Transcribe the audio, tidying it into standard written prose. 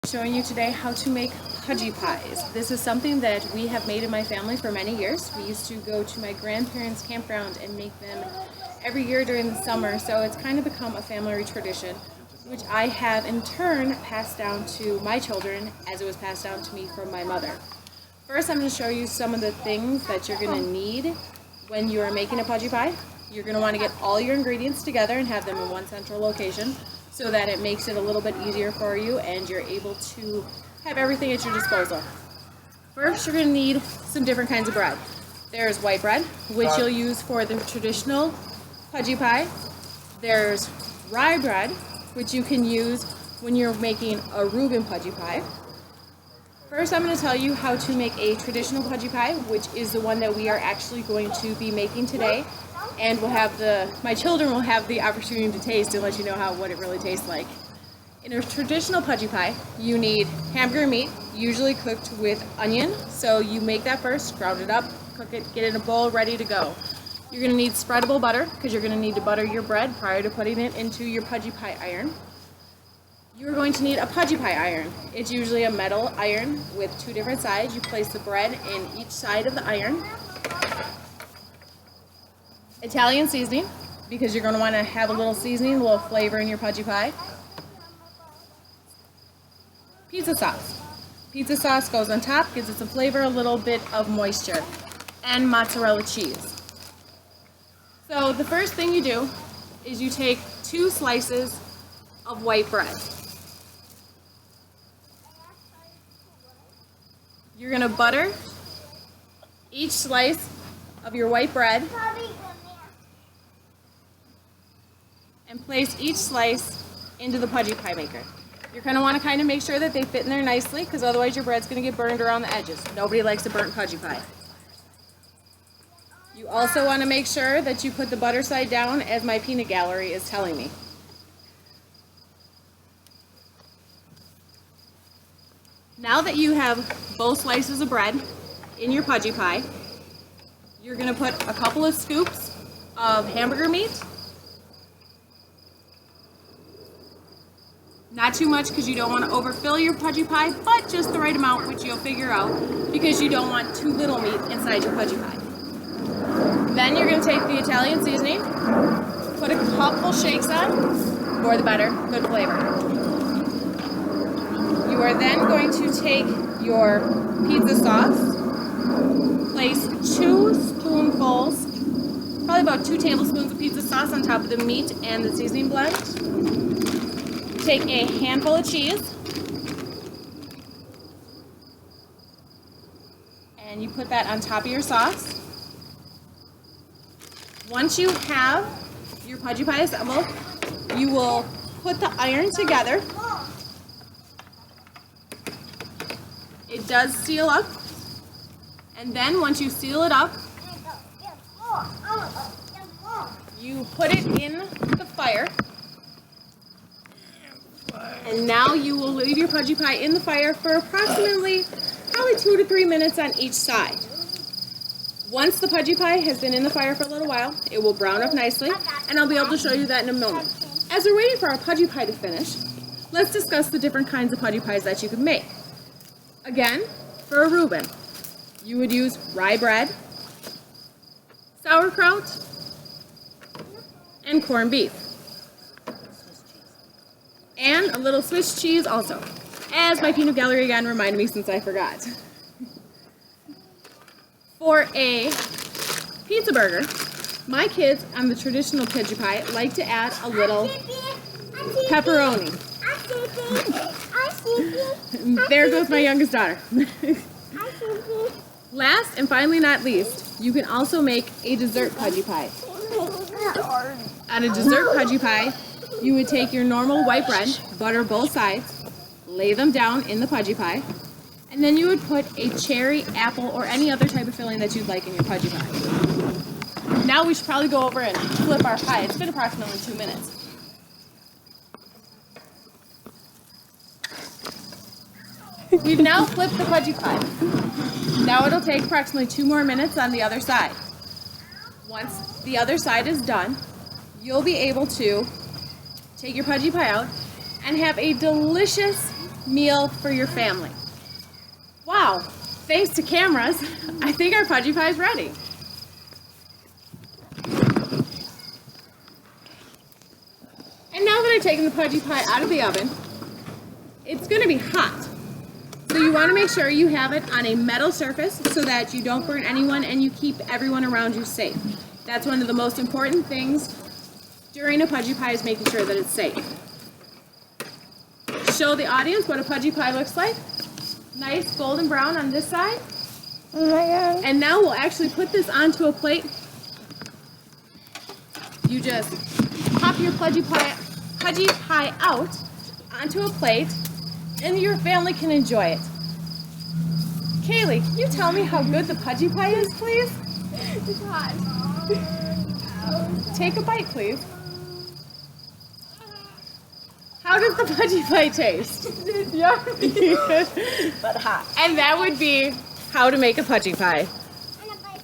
Showing you today how to make pudgy pies. This is something that we have made in my family for many years. We used to go to my grandparents' campground and make them every year during the summer, so it's kind of become a family tradition, which I have in turn passed down to my children as it was passed down to me from my mother. First, I'm going to show you some of the things that you're going to need when you are making a pudgy pie. You're going to want to get all your ingredients together and have them in one central location, so that it makes it a little bit easier for you and you're able to have everything at your disposal. First, you're going to need some different kinds of bread. There's white bread, which you'll use for the traditional pudgy pie. There's rye bread, which you can use when you're making a Reuben pudgy pie. First, I'm going to tell you how to make a traditional pudgy pie, which is the one that we are actually going to be making today. And we'll have my children will have the opportunity to taste and let you know what it really tastes like. In a traditional pudgy pie, you need hamburger meat, usually cooked with onion. So you make that first, ground it up, cook it, get it in a bowl, ready to go. You're going to need spreadable butter because you're going to need to butter your bread prior to putting it into your pudgy pie iron. You're going to need a pudgy pie iron. It's usually a metal iron with two different sides. You place the bread in each side of the iron. Italian seasoning, because you're going to want to have a little seasoning, a little flavor in your pudgy pie. Pizza sauce. Pizza sauce goes on top, gives it some flavor, a little bit of moisture. And mozzarella cheese. So the first thing you do is you take 2 slices of white bread. You're going to butter each slice of your white bread and place each slice into the pudgy pie maker. You're going to want to make sure that they fit in there nicely, because otherwise your bread's going to get burned around the edges. Nobody likes a burnt pudgy pie. You also want to make sure that you put the butter side down, as my peanut gallery is telling me. Now that you have both slices of bread in your pudgy pie, you're going to put a couple of scoops of hamburger meat. Not too much, because you don't want to overfill your pudgy pie, but just the right amount, which you'll figure out, because you don't want too little meat inside your pudgy pie. Then you're going to take the Italian seasoning, put a couple shakes on, more the better, good flavor. You are then going to take your pizza sauce, place 2 spoonfuls, probably about 2 tablespoons of pizza sauce on top of the meat and the seasoning blend. Take a handful of cheese, and you put that on top of your sauce. Once you have your pudgy pie assembled, you will put the iron together. It does seal up, and then once you seal it up, you put it in the fire. And now you will leave your pudgy pie in the fire for approximately probably 2 to 3 minutes on each side. Once the pudgy pie has been in the fire for a little while, it will brown up nicely, and I'll be able to show you that in a moment. As we're waiting for our pudgy pie to finish, let's discuss the different kinds of pudgy pies that you can make. Again, for a Reuben, you would use rye bread, sauerkraut, and corned beef. And a little Swiss cheese also, as my peanut gallery again reminded me since I forgot. For a pizza burger, my kids on the traditional pudgy pie like to add a little pepperoni. There goes my youngest daughter. Last and finally not least, you can also make a dessert pudgy pie. On a dessert pudgy pie, you would take your normal white bread, butter both sides, lay them down in the pudgy pie, and then you would put a cherry, apple, or any other type of filling that you'd like in your pudgy pie. Now we should probably go over and flip our pie. It's been approximately 2 minutes. We've now flipped the pudgy pie. Now it'll take approximately 2 more minutes on the other side. Once the other side is done, you'll be able to take your pudgy pie out and have a delicious meal for your family. Wow, thanks to cameras, I think our Pudgy Pie is ready. And now that I've taken the Pudgy Pie out of the oven, it's going to be hot. So you want to make sure you have it on a metal surface so that you don't burn anyone and you keep everyone around you safe. That's one of the most important things during a Pudgy Pie, is making sure that it's safe. Show the audience what a Pudgy Pie looks like. Nice golden brown on this side. Oh my god. And now we'll actually put this onto a plate. You just pop your Pudgy Pie out onto a plate and your family can enjoy it. Kaylee, can you tell me how good the Pudgy Pie is, please? It's hot. Take a bite, please. How does the Pudgy Pie taste? It's yummy. But hot. And that would be how to make a Pudgy Pie.